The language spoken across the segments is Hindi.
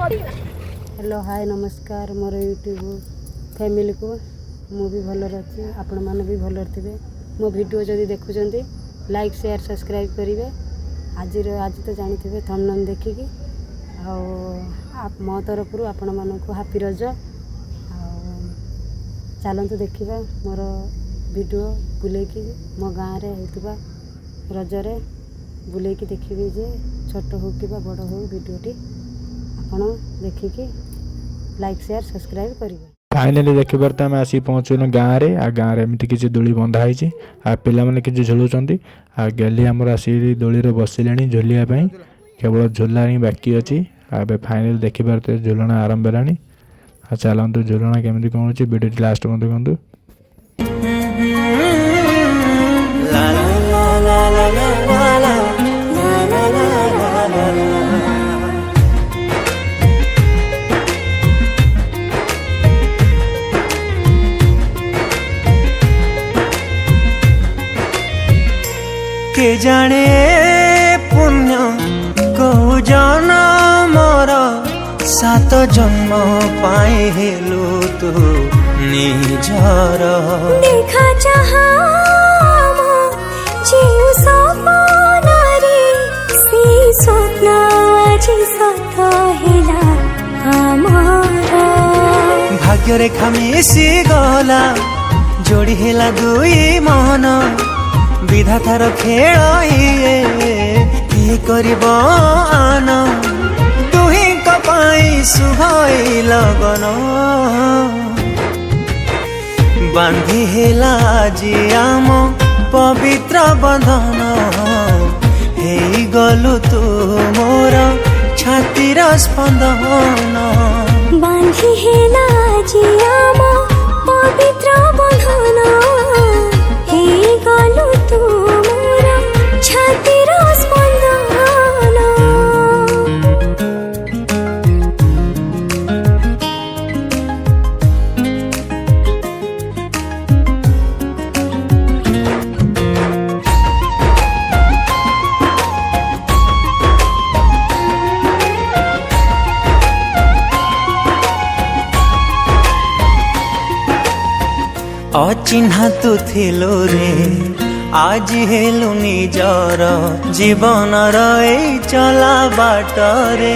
हेलो हाय नमस्कार मोर यूट्यूब फैमिली को भी भलर अच्छी आपण मैंने भी भलर थे मो वीडियो जदि देखुं लाइक शेयर सब्सक्राइब करेंगे। आज तो जानी थंबनेल देखिकी मो तरफ आपण मानक हैप्पी रज चलतु देखा मोर वीडियो बुलेकी मो गाँव में होता रजरे बुलेकी देखिए जे छोट हो कि बड़ हो वीडियोटी आपण देखिकी लाइक शेयर सब्सक्राइब करेंगे। फाइनाली देखिबार तो आम आसी पहुँचुन गाँव में गाँव में एमती किसी दोली बंधा होती पाने कि झुलुंट गेली आमर आसी दोली बसिले झुलिया केवल झुला ही बाकी अच्छी फाइनाली देखिबार तो झुलना आरंभ है। चलतु झुलना केमी कौन अच्छी वीडियो लास्ट मत देखु। के जाने पुण्य को जनमर सात जन्म पाए हेलु तू निजर देखा चाहा जीव सपनारे से स्वप्न आज सत हेला हमारा भाग्य रेखा मिसी गला जोड़ी हेला दुई मन विधातार खेल कर आन दुही कपाई सुहाई लगन बांधी हेला जी आम पवित्र बंधन हेई गलु तू मोर छातीर स्पंदन बांधी हेला जी आम पवित्र बंधन हेई गलु तू मोर छातीर स्पंदन। अचिन्हा तू थिलो रे आज हेलु निजर जीवन रे चला बाट रे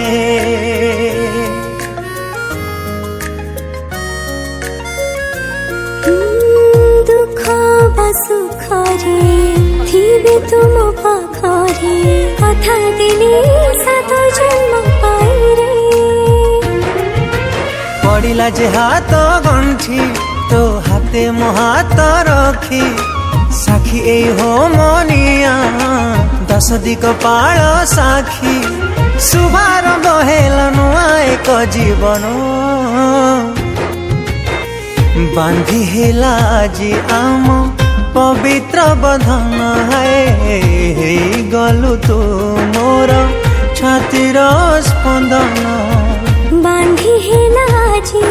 दुख बा सुख रे थिबे तुम पाखरे कथा दिले सात जन्म पाई रे पड़िला जे हाथ गंठी तो हाथे मो हाथ रखी साखी ए हो मनिया 10 दिक पाल साखी शुभारंभ हेल नुआ एक जीवन बांधी हेला जी आम पवित्र बंधन है गलु तू मोर छातीर स्पंदन बांधी हेला जी